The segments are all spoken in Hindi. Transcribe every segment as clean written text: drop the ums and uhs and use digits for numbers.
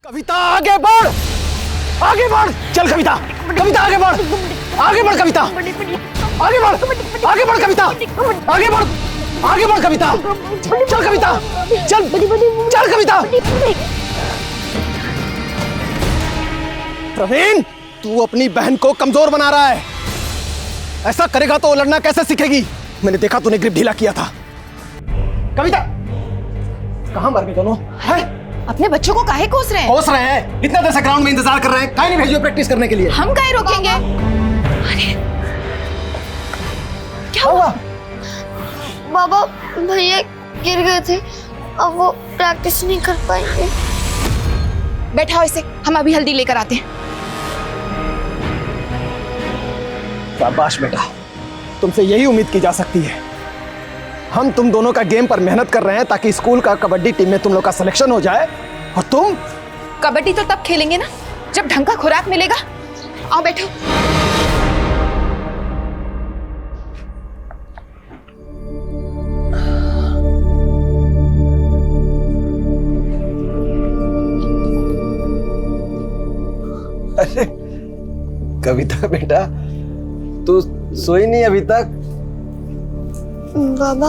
कविता आगे बढ़, आगे बढ़, चल कविता, कविता आगे बढ़, आगे बढ़ कविता, आगे बढ़, आगे बढ़ कविता, आगे बढ़, आगे बढ़ कविता, चल कविता, चल, चल कविता। प्रवीण, तू अपनी बहन को कमजोर बना रहा है। ऐसा करेगा तो लड़ना कैसे सीखेगी? मैंने देखा तूने ग्रिप ढीला किया था। कविता, कहाँ मर गए दोनों? है? अपने बच्चों को काहे कोस रहे हैं? कोस रहे हैं? इतना देर से ग्राउंड में इंतजार कर रहे हैं, काहे नहीं भेजिए प्रैक्टिस करने के लिए? हम काहे रोकेंगे? अरे क्या हुआ? बाबा, भैया गिर गए थे, अब वो प्रैक्टिस नहीं कर पाएंगे। बैठाओ इसे, हम अभी हल्दी लेकर आते हैं। शाबाश बेटा, तुमसे यही उम्मीद की जा सकती है। हम तुम दोनों का गेम पर मेहनत कर रहे हैं ताकि स्कूल का कबड्डी टीम में तुम लोग का सिलेक्शन हो जाए, और तुम कबड्डी तो तब खेलेंगे ना जब ढंग का खुराक मिलेगा। आओ बैठो। अरे कविता बेटा, तू सोई नहीं अभी तक? बाबा,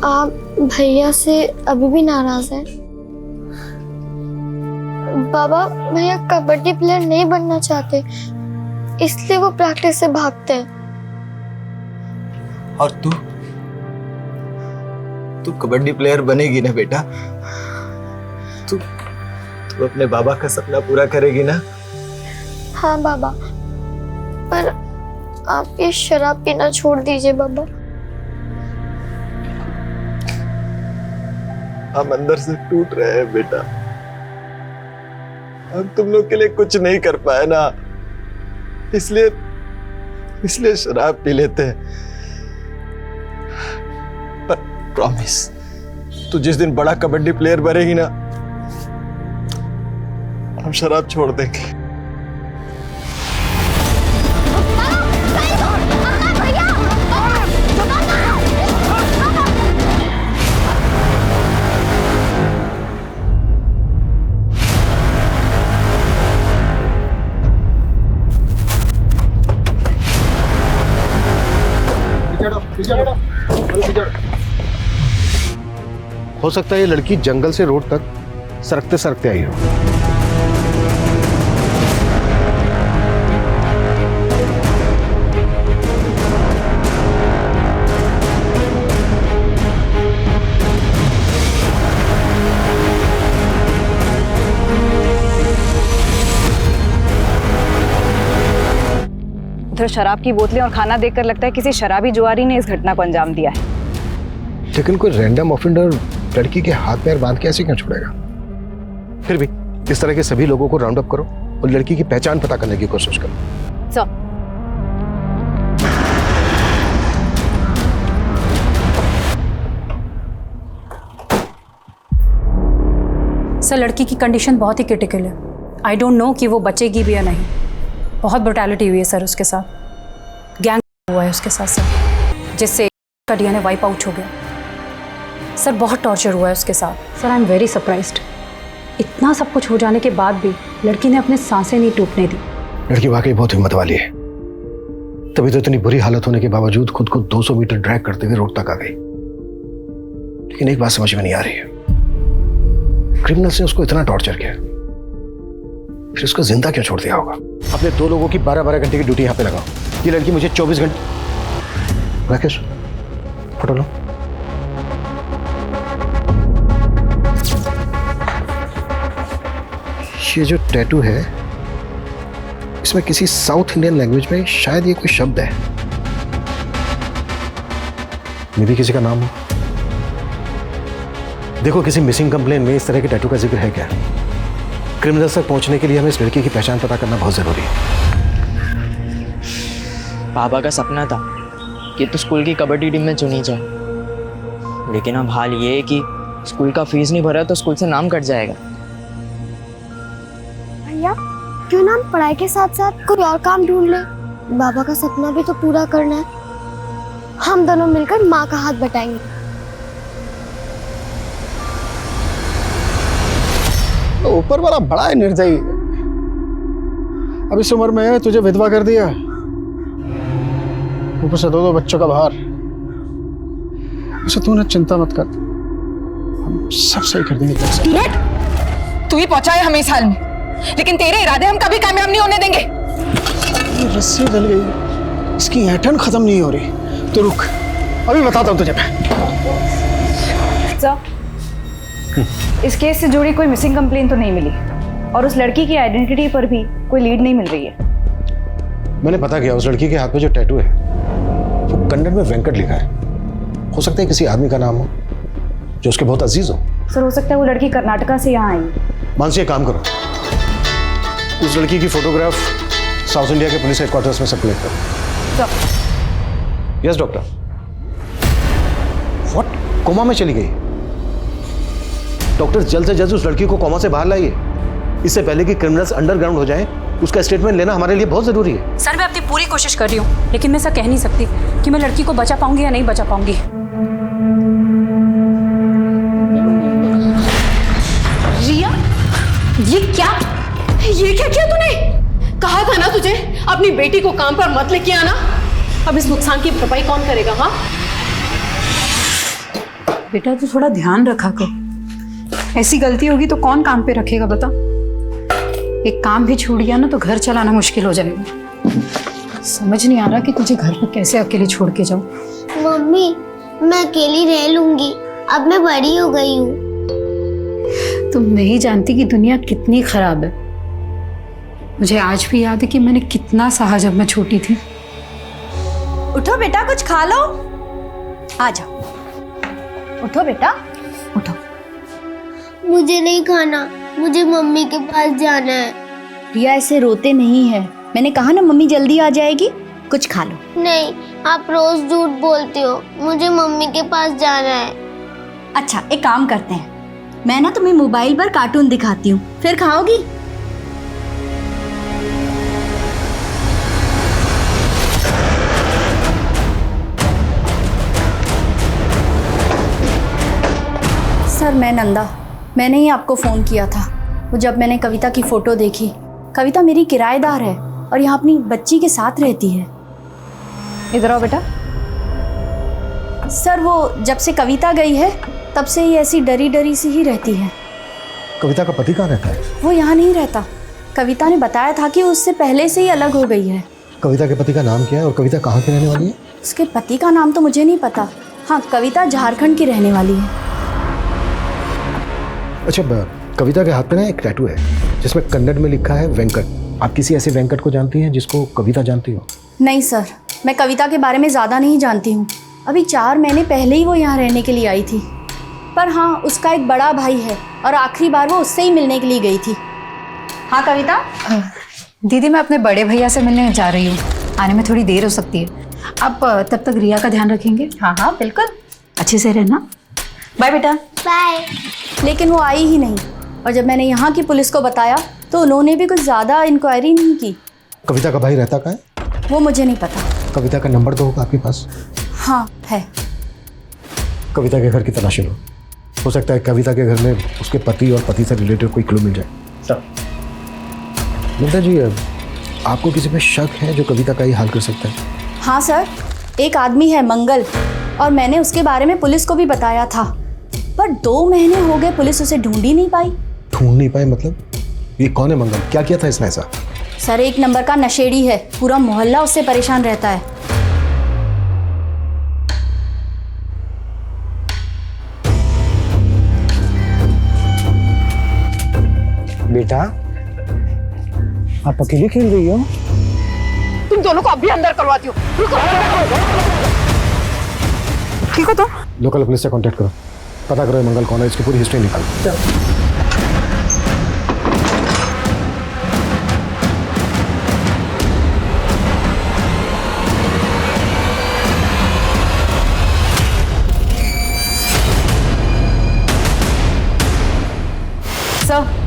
आप भैया से अभी भी नाराज हैं? बाबा, भैया कबड्डी प्लेयर नहीं बनना चाहते, इसलिए वो प्रैक्टिस से भागते हैं। और तू कबड्डी प्लेयर बनेगी ना बेटा? तू अपने बाबा का सपना पूरा करेगी ना? हाँ बाबा, पर आप ये शराब पीना छोड़ दीजिए बाबा। हम अंदर से टूट रहे हैं बेटा, हम तुम लोग के लिए कुछ नहीं कर पाए ना, इसलिए शराब पी लेते हैं। पर प्रॉमिस, तू जिस दिन बड़ा कबड्डी प्लेयर बनेगी ना, हम शराब छोड़ देंगे। हो सकता है ये लड़की जंगल से रोड तक सरकते सरकते आई हो। उधर शराब की बोतलें और खाना देखकर लगता है किसी शराबी जुआरी ने इस घटना को अंजाम दिया है। लेकिन कोई रैंडम ऑफेंडर लड़की के हाथ पैर बांध के ऐसे क्यों छोड़ेगा? फिर भी इस तरह के सभी लोगों को राउंड अप करो और लड़की की पहचान पता करने की कोशिश करो। सर, लड़की की कंडीशन बहुत ही क्रिटिकल है। आई डोंट नो कि वो बचेगी भी या नहीं। बहुत ब्रुटैलिटी हुई है सर उसके साथ, गैंग हुआ है उसके साथ सर, जिससे का डीएनए वाइप आउट हो गया। सर बहुत टॉर्चर हुआ है उसके साथ। Sir I am very surprised, इतना सब कुछ हो जाने के बाद भी लड़की ने अपने सांसें नहीं टूटने दी। लड़की वाकई बहुत हिम्मत वाली है, तभी तो इतनी बुरी हालत होने के बावजूद खुद को 200 मीटर ड्रैग करते हुए रोड तक आ गई। लेकिन एक बात समझ में नहीं आ रही है, क्रिमिनल्स ने उसको इतना टॉर्चर किया, फिर उसको जिंदा क्यों छोड़ दिया होगा? अपने 2 लोगों की 12-12 घंटे की ड्यूटी यहाँ पे लगाओ। ये लड़की मुझे 24 घंटे। राकेश, फोटो लो। ये जो टैटू है, इसमें किसी साउथ इंडियन लैंग्वेज में शायद ये कोई शब्द है, मे भी किसी का नाम हो। देखो, किसी मिसिंग कंप्लेन में इस तरह के टैटू का जिक्र है क्या? क्रिमिनल्स तक पहुंचने के लिए हमें इस लड़की की पहचान पता करना बहुत जरूरी है। पापा का सपना था कि तो स्कूल की कबड्डी टीम में चुनी जाए, लेकिन अब हाल ये है कि स्कूल का फीस नहीं भरा तो स्कूल से नाम कट जाएगा। भैया, क्यों ना हम पढ़ाई के साथ साथ कोई और काम ढूंढ ले? बाबा का सपना भी तो पूरा करना है। हम दोनों मिलकर माँ का हाथ बटाएंगे। ऊपर वाला बड़ा है निर्दयी। अब इस उम्र में तुझे विधवा कर दिया, ऊपर से दो बच्चों का भार। तू ना चिंता मत कर, हम सब सही कर देंगे तेरे साथ। तू ही पहुंचाए हमें इस हाल में, लेकिन तेरे इरादे हम कभी कामयाब नहीं होने देंगे। ये रस्सी डल गई, इसकी ऐंठन खत्म नहीं हो रही। तो रुक, अभी बताता हूँ तुझे मैं। सर, इस केस से जुड़ी कोई मिसिंग कंप्लेन तो नहीं मिली और उस लड़की की आइडेंटिटी पर भी कोई लीड नहीं मिल रही है। मैंने पता किया, उस लड़की के हाथ में जो टैटू है वो कन्नड़ में वेंकट लिखा है। हो सकता है किसी आदमी का नाम हो जो उसके बहुत अजीज हो। सर, हो सकता है वो लड़की कर्नाटका से यहाँ आई। मानसी, एक काम करो, उस लड़की की फोटोग्राफ साउथ इंडिया के पुलिस हेडक्वार्टर्स में सर्कुलेट करो। Yes doctor. व्हाट? कोमा में चली गई? डॉक्टर, जल्द से जल्द उस लड़की को कोमा से बाहर लाइए, इससे पहले कि क्रिमिनल्स अंडरग्राउंड हो जाएं। उसका स्टेटमेंट लेना हमारे लिए बहुत जरूरी है। सर, मैं अपनी पूरी कोशिश कर रही हूँ, लेकिन मैं ऐसा कह नहीं सकती कि मैं लड़की को बचा पाऊंगी या नहीं बचा पाऊंगी। रिया, ये क्या किया तूने? कहा था ना तुझे अपनी बेटी को काम पर मत लेके आना। अब इस नुकसान की भरपाई कौन करेगा? हाँ बेटा, तू थोड़ा ध्यान रखा कर। ऐसी गलती होगी तो कौन काम पे रखेगा बता। एक काम भी छूट गया ना तो घर चलाना मुश्किल हो जाएगा। समझ नहीं आ रहा कि तुझे घर पर कैसे अकेले छोड़ के जाऊं। मम्मी, मैं अकेली रह लूंगी, अब मैं बड़ी हो गई हूँ। तुम नहीं जानती कि दुनिया कितनी खराब है। मुझे आज भी याद है कि मैंने कितना सहा जब मैं छोटी थी। उठो बेटा, कुछ खा लो। आ जाओ, उठो बेटा, उठो। मुझे नहीं खाना, मुझे मम्मी के पास जाना है। रिया, ऐसे रोते नहीं है। मैंने कहा ना मम्मी जल्दी आ जाएगी, कुछ खा लो। नहीं, आप रोज झूठ बोलते हो, मुझे मम्मी के पास जाना है। अच्छा, एक काम करते हैं, मैं ना तुम्हें मोबाइल पर कार्टून दिखाती हूँ, फिर खाओगी? सर, मैं नंदा, मैंने ही आपको फ़ोन किया था। वो जब मैंने कविता की फ़ोटो देखी, कविता मेरी किराएदार है और यहाँ अपनी बच्ची के साथ रहती है। इधर आओ बेटा। सर, वो जब से कविता गई है तब से ही ऐसी डरी डरी सी ही रहती है। कविता का पति कहाँ रहता है? वो यहाँ नहीं रहता। कविता ने बताया था कि उससे पहले से ही अलग हो गई है। कविता के पति का नाम क्या है और कविता कहाँ की रहने वाली है? उसके पति का नाम तो मुझे नहीं पता। हाँ, कविता झारखंड की रहने वाली है। अच्छा, कविता के हाथ पे ना एक टैटू है जिसमें कन्नड़ में लिखा है वेंकट। आप किसी ऐसे वेंकट को जानती हैं जिसको कविता जानती हो? नहीं सर, मैं कविता के बारे में ज़्यादा नहीं जानती हूँ। अभी 4 महीने पहले ही वो यहाँ रहने के लिए आई थी। पर हाँ, उसका एक बड़ा भाई है और आखिरी बार वो उससे ही मिलने के लिए गई थी। हाँ कविता? दीदी, मैं अपने बड़े भैया से मिलने जा रही हूँ, आने में थोड़ी देर हो सकती है। आप तब तक रिया का ध्यान रखेंगे? हाँ हाँ बिल्कुल, अच्छे से रहना। बाय बेटा। बाय। लेकिन वो आई ही नहीं और जब मैंने यहाँ की पुलिस को बताया तो उन्होंने भी कुछ ज़्यादा इंक्वायरी नहीं की। कविता का भाई रहता कहाँ है? वो मुझे नहीं पता। कविता का नंबर तो होगा आपके पास? हाँ है। कविता के घर की तलाशी लो। हो सकता है कविता के घर में उसके पति और पति से रिलेटेड कोई क्लू मिल जाए। सर मित्रा जी, आपको किसी पे शक है जो कविता का ही हाल कर सकता है? हाँ सर, एक आदमी है मंगल, और मैंने उसके बारे में पुलिस को भी बताया था, पर 2 महीने हो गए पुलिस उसे ढूंढ ही नहीं पाई। ढूंढ नहीं पाए मतलब? ये कौन है मंगल? क्या किया था इसने ऐसा? सर, 1 नंबर का नशेड़ी है, पूरा मोहल्ला उससे परेशान रहता है। बेटा, आप अकेले खेल रही हो? तुम दोनों को अभी अंदर करवाती हूँ। रुको। ठीक हो तुम? लोकल पुलिस से कांटेक्ट करो, पता करो ये मंगल कौन है, इसकी पूरी हिस्ट्री निकालो। सर,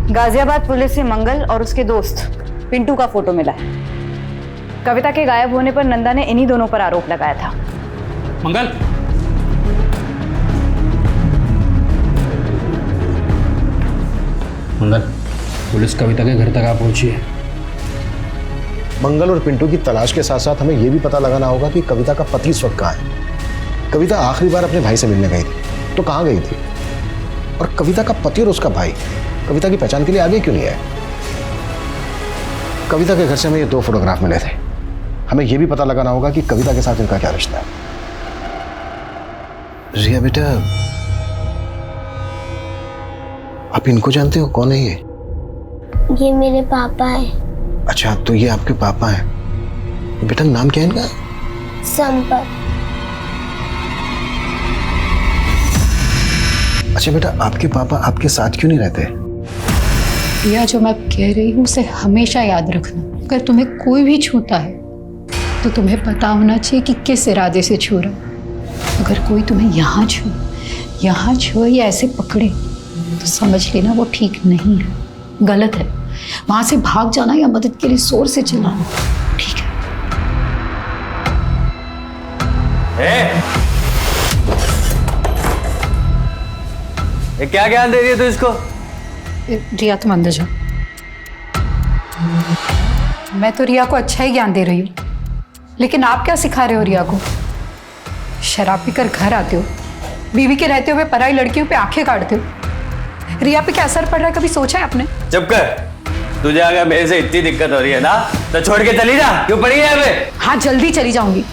गाजियाबाद पुलिस से मंगल और उसके दोस्त पिंटू का फोटो मिला है। कविता के गायब होने पर नंदा ने इन्हीं दोनों पर आरोप लगाया था। मंगल, मंगल, पुलिस कविता के घर तक आ पहुंची है। मंगल और पिंटू की तलाश के साथ साथ हमें यह भी पता लगाना होगा कि कविता का पति इस वक्त कहाँ है। कविता आखिरी बार अपने भाई से मिलने गई थी तो कहाँ गई थी, और कविता का पति और उसका भाई कविता की पहचान के लिए आगे क्यों नहीं आए। कविता के घर से हमें ये 2 फोटोग्राफ मिले थे। हमें यह भी पता लगाना होगा कि कविता के साथ इनका क्या रिश्ता है। रिया बेटा, आप इनको जानते हो? कौन है ये मेरे पापा है। अच्छा, तो ये आपके पापा हैं। बेटा नाम क्या है इनका? संपत। अच्छा बेटा, आपके पापा आपके साथ क्यों नहीं रहते? यह जो मैं कह रही हूँ उसे हमेशा याद रखना। अगर तुम्हें कोई भी छूता है तो तुम्हें पता होना चाहिए कि किस इरादे से छू रहा। अगर कोई तुम्हें यहाँ छुए या ऐसे पकड़े तो समझ लेना वो ठीक नहीं है, गलत है। वहां से भाग जाना या मदद के लिए जोर से चिल्लाना, ठीक है? ये क्या ज्ञान दे रही है तू इसको? रिया तुम अंदर जाओ। मैं तो रिया को अच्छा ही ज्ञान दे रही हूँ, लेकिन आप क्या सिखा रहे हो रिया को? शराब पीकर घर आते हो, बीवी के रहते हुए पराई लड़कियों पे आंखें काटते हो। रिया पे क्या असर पड़ रहा है, कभी सोचा है आपने? चुप कर। तुझे अगर मेरे से इतनी दिक्कत हो रही है ना तो छोड़ के चली जा। क्यों पड़ी है हमें? हाँ, जल्दी चली जाऊंगी।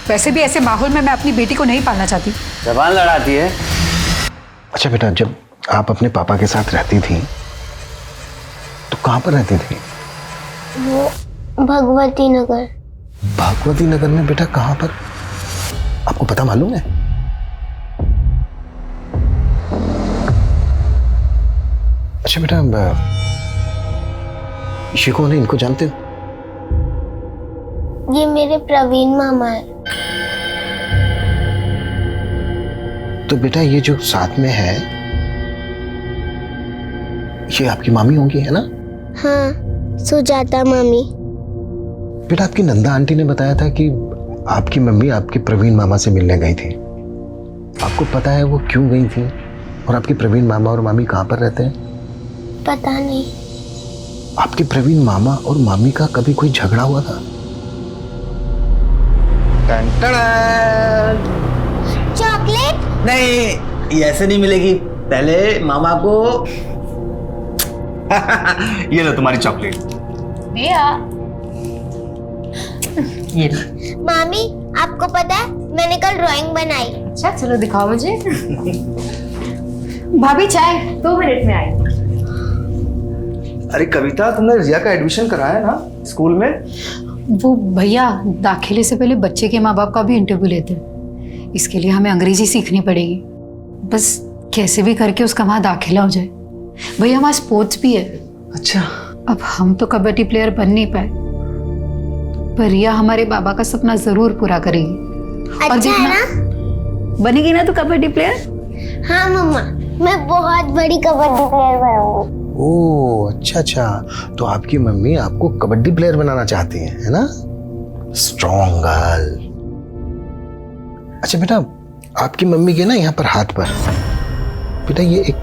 वैसे भी ऐसे माहौल में मैं अपनी बेटी को नहीं पालना चाहती। जबान लड़ाती है। अच्छा बेटा, जब आप अपने पापा के साथ रहती थी तो कहाँ पर रहती थी? वो भगवती नगर। भगवती नगर में बेटा कहाँ पर? आपको पता मालूम है? अच्छा बेटा, ये कौन है? इनको जानते हो? ये मेरे प्रवीण मामा है। तो बेटा ये जो साथ में है ये आपकी मामी होंगी, है ना? हाँ, सुजाता मामी। बेटा आपकी नंदा आंटी ने बताया था कि आपकी मम्मी आपके प्रवीण मामा से मिलने गई थी। आपको पता है वो क्यों गई थी, और आपके प्रवीण मामा और मामी कहाँ पर रहते हैं? पता नहीं। आपके प्रवीण मामा और मामी का कभी कोई झगड़ा हुआ था? चॉकलेट? नहीं, ये ऐसे नहीं मिलेगी। पहले मामा को ये लो तुम्हारी चॉकलेट। ये लो। मामी, आपको पता है मैंने कल ड्राइंग बनाई। अच्छा, चलो दिखाओ मुझे। भाभी चाय 2 मिनट में आई। अरे कविता, तुमने रिया का एडमिशन कराया ना स्कूल में? वो भैया दाखिले से पहले बच्चे के माँ बाप का भी इंटरव्यू लेते हैं। इसके लिए हमें अंग्रेजी सीखनी पड़ेगी। बस कैसे भी करके उसका वहाँ दाखिला हो जाए। भैया वहाँ स्पोर्ट्स भी है। अच्छा। अब हम तो कबड्डी प्लेयर बन नहीं पाए, पर रिया हमारे बाबा का सपना जरूर पूरा करेगी। अच्छा है ना? बनेगी ना तो कबड्डी प्लेयर? हाँ मम्मा, मैं बहुत बड़ी कबड्डी प्लेयर बनूंगी। ओह अच्छा, तो आपकी मम्मी आपको कबड्डी प्लेयर बनाना चाहती है ना? Strong girl. अच्छा बेटा, आपकी मम्मी के ना यहाँ पर हाथ पर बेटा ये एक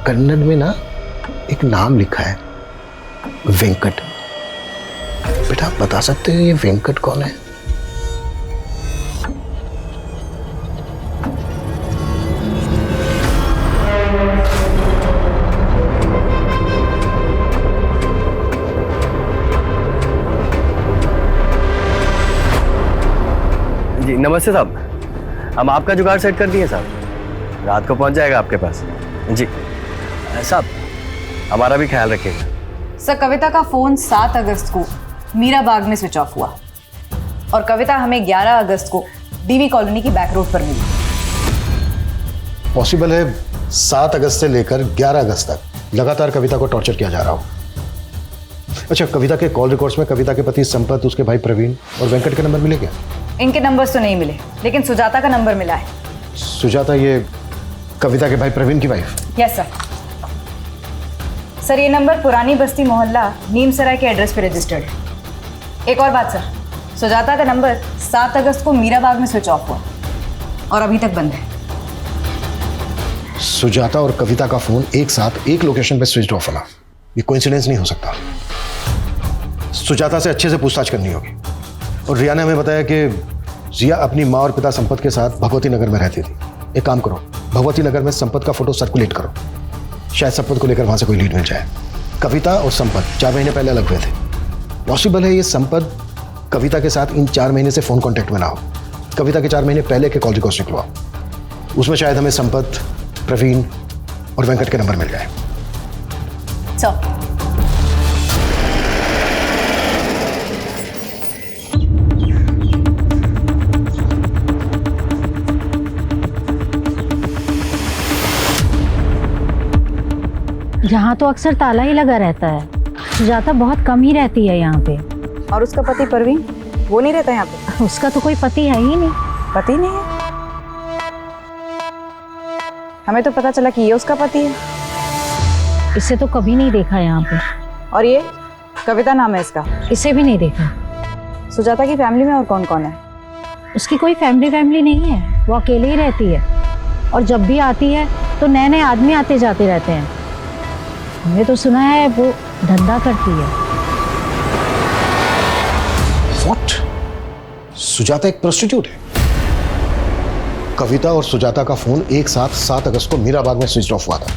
कन्नड़ में ना एक नाम लिखा है, वेंकट। बेटा आप बता सकते हो ये वेंकट कौन है? जी नमस्ते साहब, हम आपका जुगाड़ सेट कर दिए साहब, रात को पहुंच जाएगा आपके पास। जी साहब, हमारा भी ख्याल रखिएगा। सर, कविता का फोन 7 अगस्त को मीरा बाग में स्विच ऑफ हुआ और कविता हमें 11 अगस्त को डीवी कॉलोनी की बैक रोड पर मिली। पॉसिबल है 7 अगस्त से लेकर 11 अगस्त तक लगातार कविता को टॉर्चर किया जा रहा हो। अच्छा, कविता के कॉल रिकॉर्ड्स में कविता के पति संपत, उसके भाई प्रवीण और वेंकट के नंबर मिले क्या? इनके नंबर्स तो नहीं मिले, लेकिन सुजाता का नंबर मिला है। सुजाता ये कविता के भाई प्रवीण की वाइफ? Yes sir. सर ये नंबर पुरानी बस्ती मोहल्ला नीमसराय के एड्रेस पे रजिस्टर्ड है। एक और बात सर, सुजाता का नंबर 7 अगस्त को मीरा बाग में स्विच ऑफ हुआ और अभी तक बंद है। सुजाता और कविता का फोन एक साथ एक लोकेशन पे स्विच ऑफ होना, ये कोइंसिडेंस नहीं हो सकता। सुजाता से अच्छे से पूछताछ करनी होगी। और रिया ने हमें बताया कि जिया अपनी माँ और पिता संपत के साथ भगवती नगर में रहती थी। एक काम करो, भगवती नगर में संपत का फोटो सर्कुलेट करो, शायद संपत को लेकर वहां से कोई लीड मिल जाए। कविता और संपत 4 महीने पहले अलग हुए थे। पॉसिबल है ये संपत कविता के साथ इन 4 महीने से फोन कांटेक्ट में ना हो। कविता के 4 महीने पहले के कॉल रिकॉर्ड्स निकलवाओ, उसमें शायद हमें संपत, प्रवीण और वेंकट के नंबर मिल जाए। सर, यहाँ तो अक्सर ताला ही लगा रहता है। सुजाता बहुत कम ही रहती है यहाँ पे। और उसका पति परवीन, वो नहीं रहता यहाँ पे? उसका तो कोई पति है ही नहीं। पति नहीं है? हमें तो पता चला कि ये उसका पति है। इसे तो कभी नहीं देखा यहाँ पे। और ये कविता नाम है इसका? इसे भी नहीं देखा। सुजाता की फैमिली में और कौन कौन है? उसकी कोई फैमिली नहीं है, वो अकेले ही रहती है। और जब भी आती है तो नए नए आदमी आते जाते रहते हैं। हमने तो सुना है वो धंधा करती है। What? सुजाता एक प्रोस्टिट्यूट है? कविता और सुजाता का फोन एक साथ 7 अगस्त को मीराबाग में स्विच ऑफ हुआ था।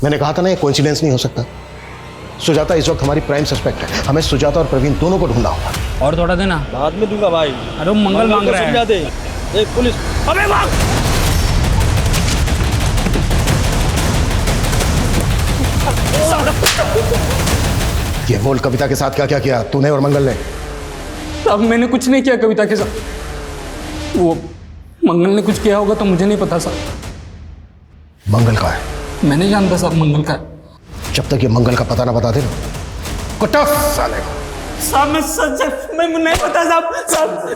मैंने कहा था ना, ये कोइंसिडेंस नहीं हो सकता। सुजाता इस वक्त हमारी प्राइम सस्पेक्ट है। हमें सुजाता और प्रवीण दोनों को ढूंढना होगा। और थोड़ा देना, बाद में दूंगा भाई। अरे वो मंगल मांग रहा है। दे एक पुलिस, अबे भाग। ये बोल, कविता के साथ क्या क्या किया तूने और मंगल ने? अब मैंने कुछ नहीं किया कविता के साथ। वो मंगल ने कुछ किया होगा तो मुझे नहीं पता सर। मंगल का है? मैं नहीं जानता सर मंगल का है। जब तक ये मंगल का पता ना बता दे ना, कुत्ता साले को। साहब मैं सच में नहीं पता साहब।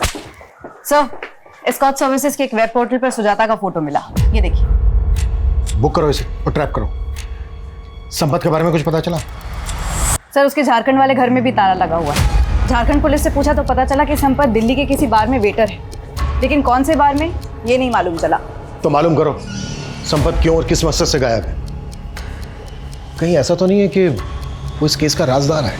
सर, स्कॉट सर्विसेज के एक वेब पोर्टल पर सुजाता का फोटो मिला, ये देखिए। बुक करो इसे और ट्रैप करो। संपत के बारे में कुछ पता चला? सर, उसके झारखंड वाले घर में भी ताला लगा हुआ है। झारखंड पुलिस से पूछा तो पता चला कि संपत दिल्ली के किसी बार में वेटर है, लेकिन कौन से बार में ये नहीं मालूम चला। तो मालूम करो संपत क्यों और किस मकसद से गायब है। कहीं ऐसा तो नहीं है कि वो इस केस का राजदार है?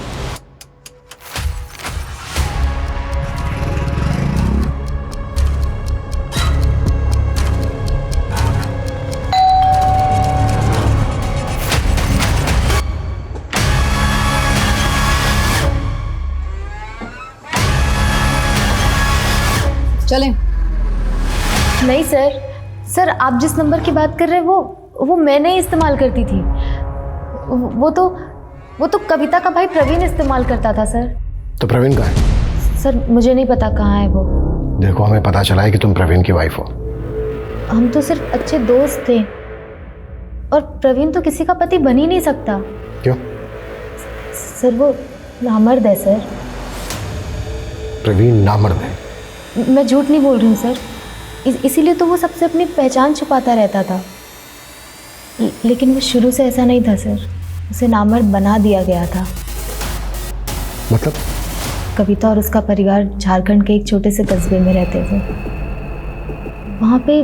चलें। नहीं सर, आप जिस नंबर की बात कर रहे हैं वो मैंने ही इस्तेमाल करती थी। वो तो कविता का भाई प्रवीण इस्तेमाल करता था सर। तो प्रवीण कहाँ है? सर मुझे नहीं पता कहाँ है वो। देखो, हमें पता चला है कि तुम प्रवीण की वाइफ हो। हम तो सिर्फ अच्छे दोस्त थे, और प्रवीण तो किसी का पति बन ही नहीं सकता। क्यों? सर वो नामर्द है सर। प्रवीण नामर्द है? मैं झूठ नहीं बोल रही हूँ सर, इसीलिए तो वो सबसे अपनी पहचान छुपाता रहता था। लेकिन वो शुरू से ऐसा नहीं था सर, उसे नामर्द बना दिया गया था। मतलब? कविता और उसका परिवार झारखंड के एक छोटे से कस्बे में रहते थे। वहाँ पे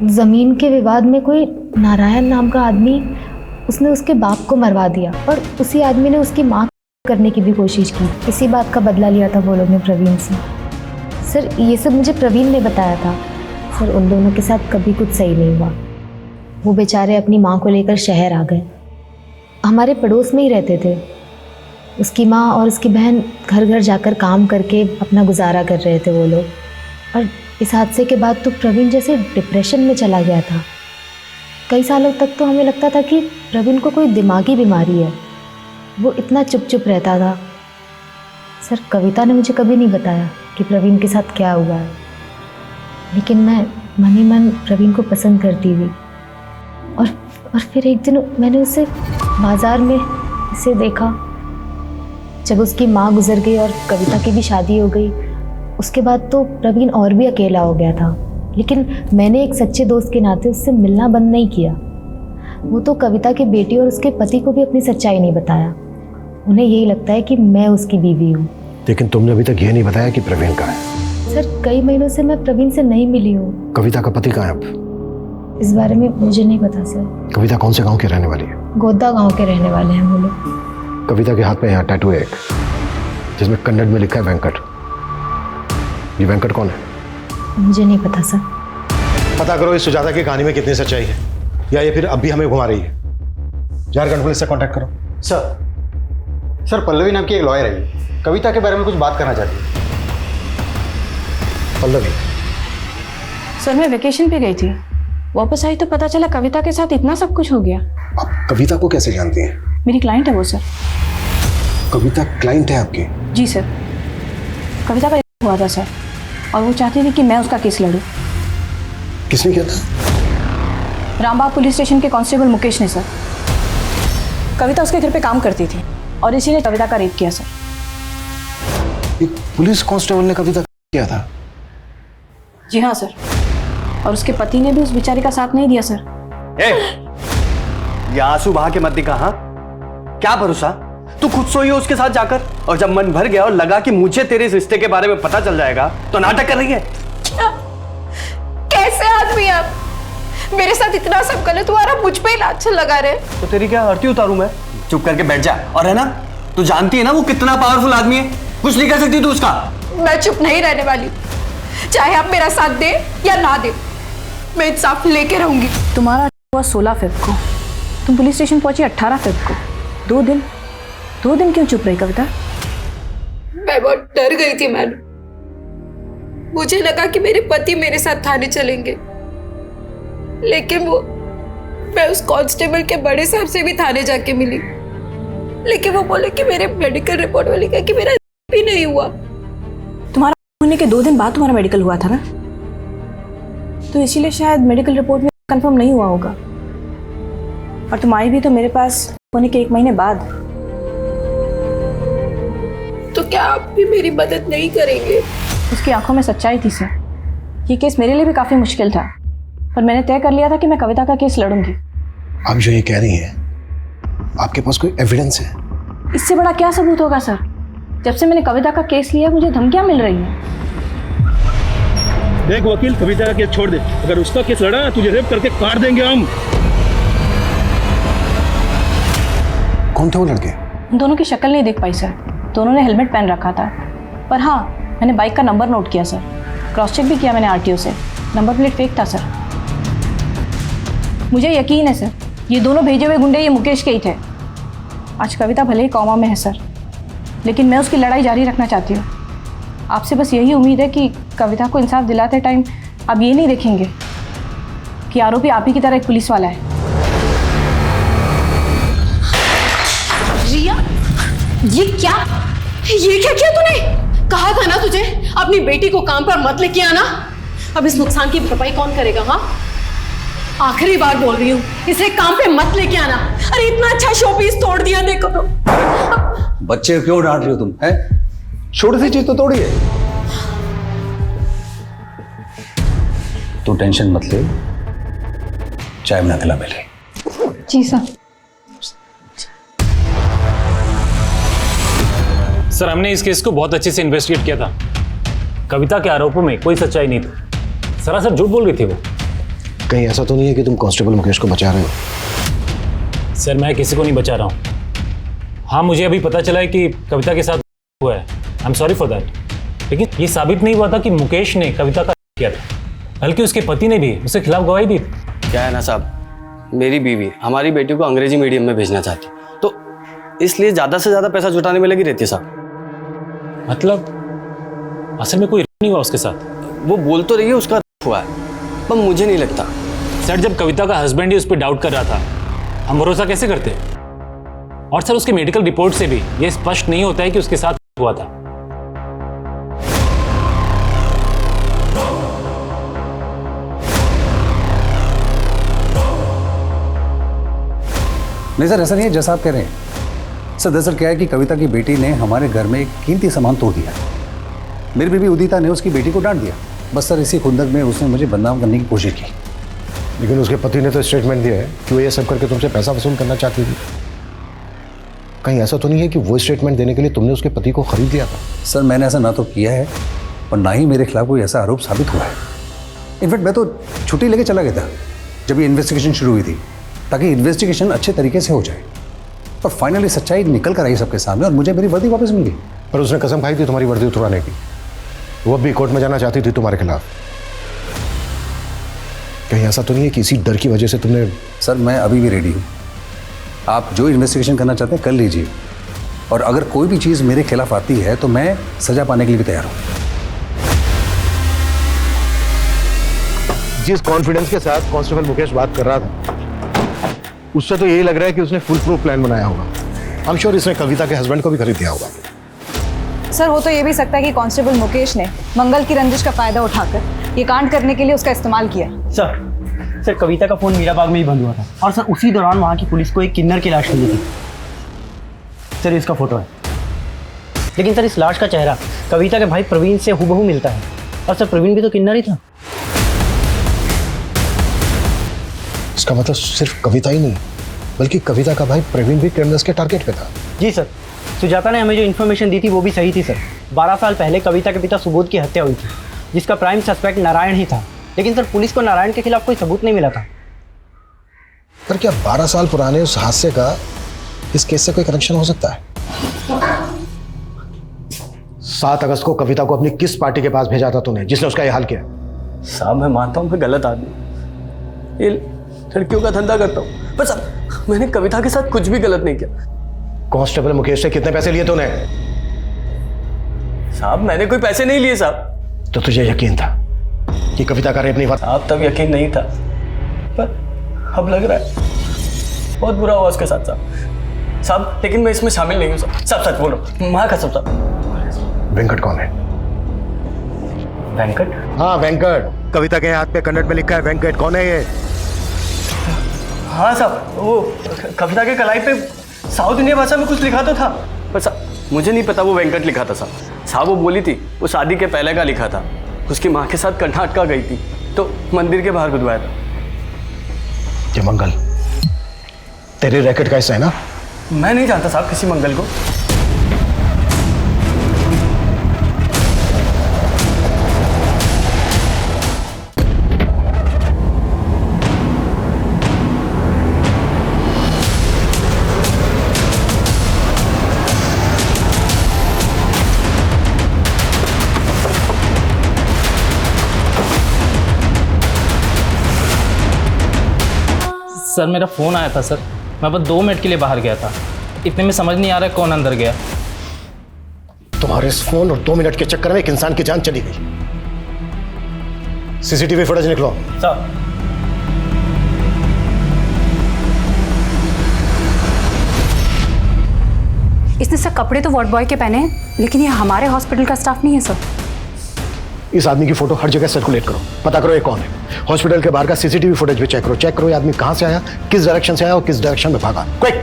ज़मीन के विवाद में कोई नारायण नाम का आदमी, उसने उसके बाप को मरवा दिया, और उसी आदमी ने उसकी माँ करने की भी कोशिश की। इसी बात का बदला लिया था वो लोग ने प्रवीण से। सर ये सब मुझे प्रवीण ने बताया था। सर उन दोनों के साथ कभी कुछ सही नहीं हुआ। वो बेचारे अपनी माँ को लेकर शहर आ गए। हमारे पड़ोस में ही रहते थे। उसकी माँ और उसकी बहन घर घर जाकर काम करके अपना गुजारा कर रहे थे वो लोग। और इस हादसे के बाद तो प्रवीण जैसे डिप्रेशन में चला गया था। कई सालों तक तो हमें लगता था कि प्रवीण को कोई दिमागी बीमारी है। वो इतना चुप चुप रहता था। सर कविता ने मुझे कभी नहीं बताया कि प्रवीण के साथ क्या हुआ है, लेकिन मैं मन ही मन प्रवीण को पसंद करती थी। और फिर एक दिन मैंने उसे बाजार में इसे देखा। जब उसकी माँ गुजर गई और कविता की भी शादी हो गई, उसके बाद तो प्रवीण और भी अकेला हो गया था। लेकिन मैंने एक सच्चे दोस्त के नाते उससे मिलना बंद नहीं किया। वो तो कविता की बेटी और उसके पति को भी अपनी सच्चाई नहीं बताया। उन्हें यही लगता है कि मैं उसकी बीवी हूँ। लेकिन तुमने अभी तक ये नहीं बताया कि प्रवीण कहाँ है। सर कई महीनों से मैं प्रवीण से नहीं मिली हूँ। कविता का पति कहाँ है अब? इस बारे में मुझे नहीं पता सर। कविता कौन से गांव की रहने वाली है? गोद्दा गांव के रहने वाले हैं वो लोग। कविता के हाथ में यहाँ टैटू है एक, जिसमें कन्नड़ में लिखा है वेंकट। ये वेंकट कौन है? मुझे नहीं पता सर। पता करो इस सुजाता की कहानी में कितनी सच्चाई है, या ये फिर अब भी हमें घुमा रही है। झारखंड पुलिस से कांटेक्ट करो। सर पल्लवी नाम की एक लॉयर है, कविता के बारे में कुछ बात करना चाहती है। पल्लवी? सर मैं वेकेशन पे गई थी, वापस आई तो पता चला कविता के साथ इतना सब कुछ हो गया। आप कविता को कैसे जानती हैं? मेरी क्लाइंट है वो सर। कविता क्लाइंट है आपकी? जी सर। कविता का हुआ था सर, और वो चाहती थी कि मैं उसका केस लड़ूं। किसने किया था? रामबाग पुलिस स्टेशन के कांस्टेबल मुकेश ने सर। कविता उसके घर पे काम करती थी और इसी ने कविता का रेप किया सर। एक पुलिस कांस्टेबल ने कविता किया था? जी हाँ सर, और उसके पति ने भी उस बेचारी का साथ नहीं दिया सर। ये आंसू बहा के मत दिखा। हाँ, क्या भरोसा, तू खुद सोई हो उसके साथ जाकर, और जब मन भर गया और लगा कि मुझे तेरे इस रिश्ते के बारे में पता चल जाएगा तो नाटक कर रही है। कैसे आदमी आप, मेरे साथ इतना सब गलत हुआ और मुझ पे इलाज लगा रहे। तो तेरी क्या आरती उतारूं मैं? चुप करके बैठ जा। और है ना, तू जानती है ना वो कितना पावरफुल आदमी है, कुछ नहीं कर सकती तू उसका। मैं चुप नहीं रहने वाली, चाहे आप मेरा साथ दे या ना दे, मैं इंसाफ लेके रहूंगी। तुम्हारा हुआ 16 फ़रवरी को, तुम पुलिस स्टेशन पहुंची 18 फरवरी को। 2 दिन क्यों चुप रही कविता? मैं बहुत डर गई थी मैडम, मुझे लगा कि मेरे पति मेरे साथ थाने चलेंगे, लेकिन मैं उस कांस्टेबल के बड़े साहब से भी थाने जाके मिली, लेकिन वो बोले कि मेरे मेडिकल रिपोर्ट में लिखा है कि मेरा भी नहीं हुआ। तुम्हारा होने के 2 दिन बाद तुम्हारा मेडिकल हुआ था ना, तो इसीलिए शायद मेडिकल रिपोर्ट में कंफर्म नहीं हुआ होगा। और तुम आई भी तो मेरे पास होने के 1 महीने बाद। तो क्या आप भी मेरी मदद नहीं करेंगे? उसकी आंखों में सच्चाई थी सर। ये केस मेरे लिए भी काफी मुश्किल था, पर मैंने तय कर लिया था कि मैं कविता का केस लड़ूंगी। आप जो ये कह रही हैं, आपके पास कोई एविडेंस है? इससे बड़ा क्या सबूत होगा सर? जब से मैंने कविता का केस लिया मुझे धमकियां मिल रही हैं। देख वकील, कविता का केस छोड़ दे, अगर उसका केस लड़ा ना तुझे रेप करके काट देंगे हम। कौन थे वो लड़के? उन दोनों की शक्ल नहीं देख पाई सर, दोनों ने हेलमेट पहन रखा था, पर हाँ मैंने बाइक का नंबर नोट किया सर, क्रॉस चेक भी किया मैंने आरटीओ से, नंबर प्लेट फेक था सर। मुझे यकीन है सर, ये दोनों भेजे हुए गुंडे ये मुकेश के ही थे। आज कविता भले ही कौमा में है सर, लेकिन मैं उसकी लड़ाई जारी रखना चाहती हूँ। आपसे बस यही उम्मीद है कि कविता को इंसाफ दिलाते टाइम आप ये नहीं देखेंगे कि आरोपी आप ही की तरह एक पुलिस वाला है। रिया, ये क्या किया तूने? कहा था ना तुझे अपनी बेटी को काम पर मत लेके आना। अब इस नुकसान की भरपाई कौन करेगा? हाँ, आखिरी बार बोल रही हूँ, इसे काम पे मत लेके आना। अरे इतना अच्छा शोपीस तोड़ दिया, देखो तो। बच्चे क्यों डांट रही हो तुम? है, छोटी सी चीज तो तोड़ी है। तू टेंशन मत ले, चाय बना के ला पहले। जी सर। सर, हमने इस केस को बहुत अच्छे से इन्वेस्टिगेट किया था। कविता के आरोपों में कोई सच्चाई नहीं थी, सरासर झूठ बोल रही थी वो। कहीं ऐसा तो नहीं है कि तुम कांस्टेबल मुकेश को बचा रहे हो? सर, मैं किसी को नहीं बचा रहा हूँ। हाँ, मुझे अभी पता चला है कि कविता के साथ हुआ है, I am sorry for that, लेकिन ये साबित नहीं हुआ था कि मुकेश ने कविता का किया था, बल्कि उसके पति ने भी उसके खिलाफ गवाही दी थी। क्या है ना साहब, मेरी बीवी हमारी बेटी को अंग्रेजी मीडियम में भेजना चाहती, तो इसलिए ज्यादा से ज्यादा पैसा जुटाने में लगी रहती है साहब। मतलब असल में कोई नहीं हुआ उसके साथ? वो बोल तो रही है उसका हुआ है, पर मुझे नहीं लगता। सर, जब कविता का हस्बैंड ही उस पर डाउट कर रहा था, हम भरोसा कैसे करते? और सर, उसके मेडिकल रिपोर्ट से भी यह स्पष्ट नहीं होता है कि उसके साथ हुआ था। नहीं सर, ऐसा नहीं है जैसा आप कह रहे हैं। सर, दरअसल क्या है कि कविता की बेटी ने हमारे घर में एक कीमती सामान तोड़ दिया। मेरी बीवी उदिता ने उसकी बेटी को डांट दिया। बस सर, इसी खुंदक में उसने मुझे बदनाम करने की कोशिश की। लेकिन उसके पति ने तो स्टेटमेंट दिया है कि वो ये सब करके तुमसे पैसा वसूल करना चाहती थी। कहीं ऐसा तो नहीं है कि वो स्टेटमेंट देने के लिए तुमने उसके पति को खरीद लिया था? सर, मैंने ऐसा ना तो किया है और ना ही मेरे खिलाफ कोई ऐसा आरोप साबित हुआ है। इनफैक्ट मैं तो छुट्टी लेके चला गया था। जब ये इन्वेस्टिगेशन शुरू हुई थी, ताकि इन्वेस्टिगेशन अच्छे तरीके से हो जाए। और फाइनली सच्चाई निकल कर आई सबके सामने और मुझे मेरी वर्दी वापस मिल गई। पर उसने कसम खाई थी तुम्हारी वर्दी उतरवाने की। वो अब भी कोर्ट में जाना चाहती थी तुम्हारे खिलाफ। कहीं ऐसा तो नहीं है कि इसी डर की वजह से तुमने? सर मैं अभी भी रेडी हूँ, आप जो इन्वेस्टिगेशन करना चाहते हैं कर लीजिए, और अगर कोई भी चीज़ मेरे खिलाफ आती है तो मैं सजा पाने के लिए भी तैयार हूँ। जिस कॉन्फिडेंस के साथ कांस्टेबल मुकेश बात कर रहा था, उससे तो यही लग रहा है कि उसने फुल प्रूफ प्लान बनाया होगा। आई एम श्योर इसने कविता के हस्बैंड को भी खरीद दिया होगा। सर हो तो ये भी सकता है कि कांस्टेबल मुकेश ने मंगल की रंजिश का फायदा उठाकर ये कांड करने के लिए उसका इस्तेमाल किया। सर कविता का फ़ोन मीराबाग में ही बंद हुआ था, और सर उसी दौरान वहाँ की पुलिस को एक किन्नर की लाश मिली थी। सर इसका फोटो है, लेकिन सर इस लाश का चेहरा कविता के भाई प्रवीण से हूबहू मिलता है, और सर प्रवीण भी तो किन्नर ही था। इसका मतलब सिर्फ कविता ही नहीं, बल्कि कविता का भाई प्रवीण भी क्रिमिनल्स के टारगेट पे था। जी सर, सुजाता ने हमें जो इन्फॉर्मेशन दी थी वो भी सही थी सर। 12 साल पहले कविता के पिता सुबोध की हत्या हुई थी, जिसका प्राइम सस्पेक्ट नारायण ही था, लेकिन सर पुलिस को नारायण के खिलाफ कोई सबूत नहीं मिला था। पर क्या 12 साल पुराने उस हादसे का इस केस से कोई कनेक्शन हो सकता है? 7 अगस्त को कविता को अपनी किस पार्टी के पास भेजा था तूने, जिसने उसका यह हाल किया? साहब मैं मानता हूँ मैं गलत आदमी, ये लड़कियों का धंधा करता हूँ, पर साहब मैंने कविता के साथ कुछ भी गलत नहीं किया। कांस्टेबल मुकेश से कितने पैसे लिए तूने? साहब मैंने कोई पैसे नहीं लिए साहब। तो तुझे यकीन था कि कविता का रेप नहीं हुआ? साहब तब यकीन नहीं था, पर अब लग रहा है बहुत बुरा हुआ उसके साथ साहब। लेकिन मैं इसमें शामिल नहीं हूँ साहब, सच बोलो, महाकसम साहब। वेंकट कौन है? वेंकट? हाँ वेंकट, कविता के हाथ पे कन्नड़ में लिखा है वेंकट। कौन है ये? हाँ साहब, वो कविता के कलाई पे साउथ इंडिया भाषा में कुछ लिखा तो था, पर साहब मुझे नहीं पता वो वेंकट लिखा था साहब। साहब वो बोली थी वो शादी के पहले का लिखा था, उसकी माँ के साथ कर्नाटका गई थी तो मंदिर के बाहर गुदवाया था। ये मंगल तेरे रैकेट का हिस्सा है ना? मैं नहीं जानता साहब किसी मंगल को। सर मेरा फ़ोन आया था सर, मैं बस 2 मिनट के लिए बाहर गया था, इतने में समझ नहीं आ रहा है कौन अंदर गया। तुम्हारे इस फोन और 2 मिनट के चक्कर में एक इंसान की जान चली गई। सीसीटीवी फुटेज निकलो। सर इसने सर कपड़े तो वार्ड बॉय के पहने हैं, लेकिन ये हमारे हॉस्पिटल का स्टाफ नहीं है सर। इस आदमी की फोटो हर जगह सर्कुलेट करो, पता करो ये कौन है। हॉस्पिटल के बाहर का सीसीटीवी फुटेज भी चेक करो ये आदमी कहां से आया, किस डायरेक्शन से आया और किस डायरेक्शन में भागा। क्विक!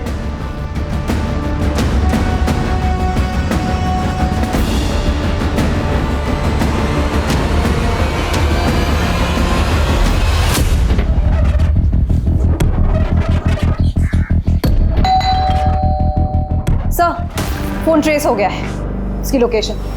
सर फोन ट्रेस हो गया है, उसकी लोकेशन।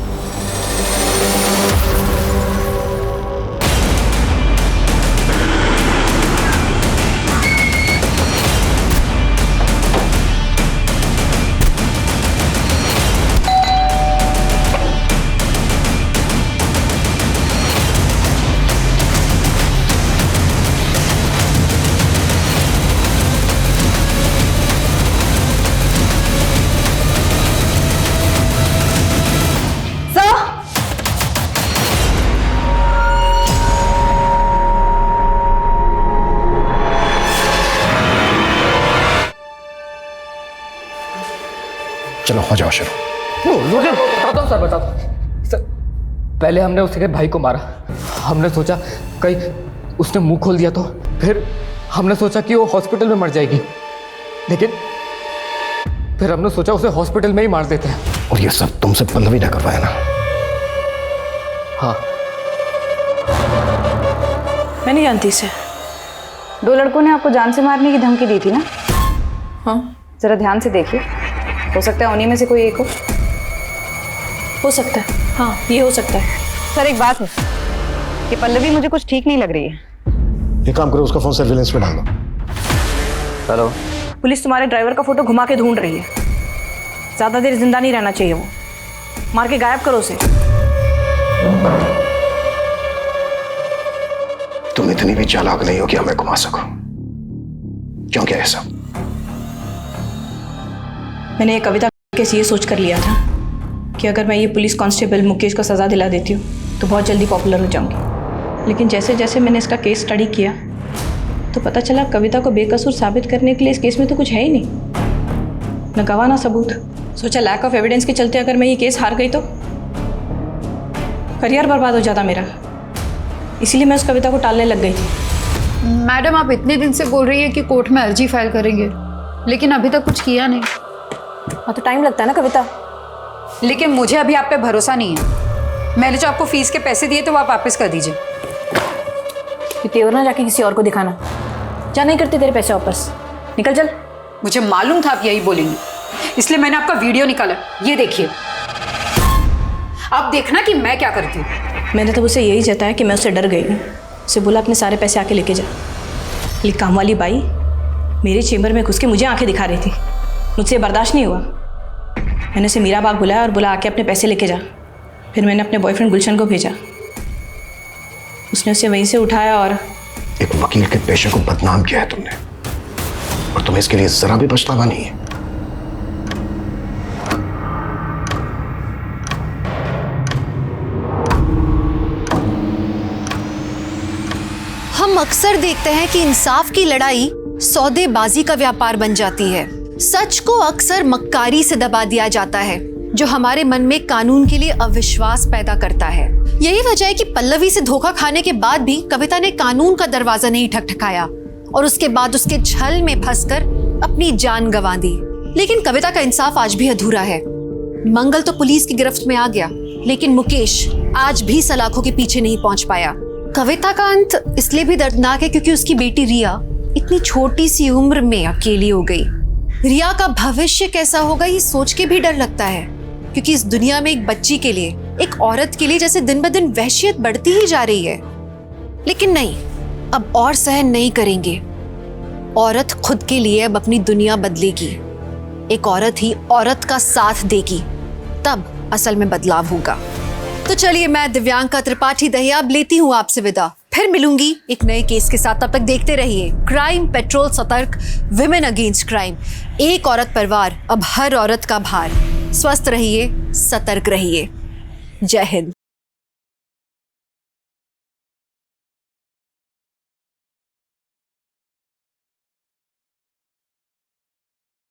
चलो हो जाओ शुरू। बताता हूँ सर, बताता हूँ सर। पहले हमने उसके भाई को मारा, हमने सोचा कहीं उसने मुंह खोल दिया तो, फिर हमने सोचा कि वो हॉस्पिटल में मर जाएगी, लेकिन फिर हमने सोचा उसे हॉस्पिटल में ही मार देते हैं। और ये सब तुमसे पल्लवी ने करवाया ना? हाँ। मैं नहीं जानती इसे। 2 लड़कों ने आपको जान से मारने की धमकी दी थी ना? हाँ। जरा ध्यान से देखिए, हो सकता है उन्हीं में से कोई एक हो सकता है। हाँ ये हो सकता है। सर एक बात है, ये पल्लवी मुझे कुछ ठीक नहीं लग रही है। एक काम करो, उसका फोन सर्विलेंस पे डाल दो। हेलो। पुलिस तुम्हारे ड्राइवर का फोटो घुमा के ढूंढ रही है। ज्यादा देर जिंदा नहीं रहना चाहिए वो। मार के गायब करो उसे। तुम इतनी भी चालाक नहीं हो कि हमें घुमा सको। क्यों क्या ऐसा? मैंने ये कविता केस ये सोच कर लिया था कि अगर मैं ये पुलिस कांस्टेबल मुकेश को सज़ा दिला देती हूँ तो बहुत जल्दी पॉपुलर हो जाऊंगी। लेकिन जैसे जैसे मैंने इसका केस स्टडी किया तो पता चला कविता को बेकसूर साबित करने के लिए इस केस में तो कुछ है ही नहीं, न गवाह ना सबूत। सोचा लैक ऑफ एविडेंस के चलते अगर मैं ये केस हार गई तो करियर बर्बाद हो जाता मेरा। इसीलिए मैं उस कविता को टालने लग गई थी। मैडम, आप इतने दिन से बोल रही है कि कोर्ट में अर्जी फाइल करेंगे, लेकिन अभी तक कुछ किया नहीं। हाँ तो टाइम लगता है ना कविता। लेकिन मुझे अभी आप पे भरोसा नहीं है। मैंने जो आपको फीस के पैसे दिए तो वो आप वापस कर दीजिए। तेवर ना जाके किसी और को दिखाना। जा, नहीं करते तेरे पैसे वापस। निकल चल। मुझे मालूम था आप यही बोलेंगे, इसलिए मैंने आपका वीडियो निकाला। ये देखिए, आप देखना कि मैं क्या करती हूँ। मैंने तो उसे यही जताया कि मैं उससे डर गई हूँ। उसे बोला अपने सारे पैसे आके लेके जा। लेकिन काम वाली बाई मेरे चेम्बर में घुस के मुझे आंखें दिखा रही थी। मुझसे बर्दाश्त नहीं हुआ। मैंने उसे मीरा बाग बुलाया और बोला आके अपने पैसे लेके जा। फिर मैंने अपने बॉयफ्रेंड गुलशन को भेजा। उसने उसे वहीं से उठाया और एक वकील के पेशे को बदनाम किया है तुमने, और तुम्हें इसके लिए जरा भी पछतावा नहीं है। हम अक्सर देखते हैं कि इंसाफ की लड़ाई सौदेबाजी का व्यापार बन जाती है। सच को अक्सर मक्कारी से दबा दिया जाता है, जो हमारे मन में कानून के लिए अविश्वास पैदा करता है। यही वजह है कि पल्लवी से धोखा खाने के बाद भी कविता ने कानून का दरवाजा नहीं ठकठकाया और उसके बाद उसके छल में फंसकर अपनी जान गंवा दी। लेकिन कविता का इंसाफ आज भी अधूरा है। मंगल तो पुलिस की गिरफ्त में आ गया, लेकिन मुकेश आज भी सलाखों के पीछे नहीं पहुंच पाया। कविता का अंत इसलिए भी दर्दनाक है क्योंकि उसकी बेटी रिया इतनी छोटी सी उम्र में अकेली हो गई। रिया का भविष्य कैसा होगा ये सोच के भी डर लगता है, क्योंकि इस दुनिया में एक बच्ची के लिए, एक औरत के लिए जैसे दिन ब दिन वहशियत बढ़ती ही जा रही है। लेकिन नहीं, अब और सहन नहीं करेंगे। औरत खुद के लिए अब अपनी दुनिया बदलेगी। एक औरत ही औरत का साथ देगी, तब असल में बदलाव होगा। तो चलिए, मैं दिव्यांका त्रिपाठी दहिया अब लेती हूँ आपसे विदा। फिर मिलूंगी एक नए केस के साथ। तब तक देखते रहिए क्राइम पेट्रोल सतर्क, विमेन अगेंस्ट क्राइम। एक औरत परिवार, अब हर औरत का भार। स्वस्थ रहिए, सतर्क रहिए। जय हिंद।